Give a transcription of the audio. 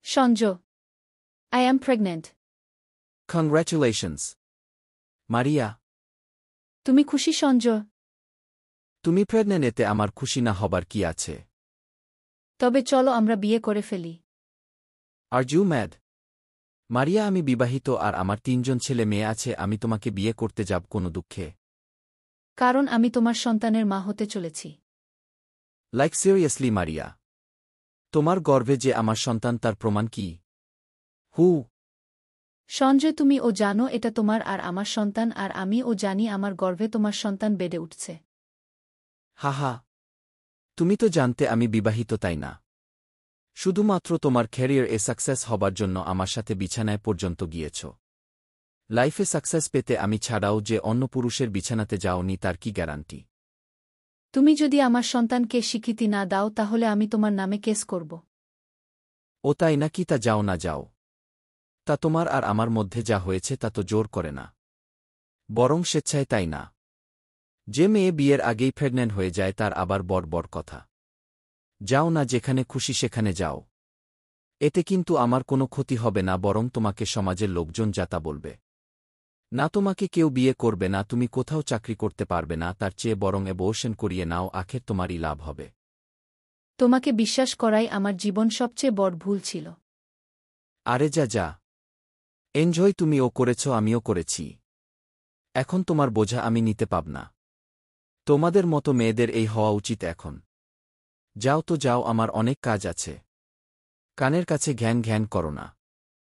Sanjo. I am pregnant. Congratulations. মারিয়া, তুমি খুশি সঞ্জয়? তুমি প্রেগন্যান্ট এতে আমার খুশি না হবার কি আছে? তবে চলো আমরা বিয়ে করে ফেলি। Are you mad? মারিয়া, আমি বিবাহিত আর আমার 3 জন ছেলে মেয়ে আছে। আমি তোমাকে বিয়ে করতে যাব কোনো দুঃখে? কারণ আমি তোমার সন্তানের মা হতে চলেছি। লাইক সিরিয়াসলি মারিয়া? তোমার গর্ভে যে আমার সন্তান তার প্রমাণ কি? হু? সঞ্জয়, তুমি ও জানো এটা তোমার আর আমার সন্তান, আর আমি ও জানি আমার গর্ভে তোমার সন্তান বেড়ে উঠছে। হাহা, তুমি তো জানতে আমি বিবাহিত, তাই না? শুধুমাত্র তোমার ক্যারিয়ার সাকসেস হবার জন্য আমার সাথে বিছানায় পর্যন্ত গিয়েছ। লাইফে সাকসেস পেতে আমি ছাড়াও যে অন্য পুরুষের বিছানাতে যাওনি তার কি গ্যারান্টি? তুমি যদি আমার সন্তানকে স্বীকৃতি না দাও তাহলে আমি তোমার নামে কেস করব। ও তাই নাকি? তা যাও না যাও। তা তোমার আর আমার মধ্যে যা হয়েছে তা তো জোর করে না, বরং স্বেচ্ছায়, তাই না? যে মেয়ে বিয়ের আগেই প্রেগন্যান্ট হয়ে যায় তার আবার বড় কথা। যাও না, যেখানে খুশি সেখানে যাও। এতে কিন্তু আমার কোনো ক্ষতি হবে না, বরং তোমাকে সমাজের লোকজন যাতা বলবে। না তোমাকে কেউ বিয়ে করবে না, তুমি কোথাও চাকরি করতে পারবে না, তার চেয়ে বরং অ্যাবর্শন করিয়ে নাও, আখের তোমারই লাভ হবে। তোমাকে বিশ্বাস করাই আমার জীবন সবচেয়ে বড় ভুল ছিল। আরে যা যা, এনজয় তুমিও করেছ, আমিও করেছি। এখন তোমার বোঝা আমি নিতে পাব না। তোমাদের মতো মেয়েদের এই হওয়া উচিত এখন। যাও তো যাও, আমার অনেক কাজ আছে। কানের কাছে ঘ্যান ঘ্যান করো না।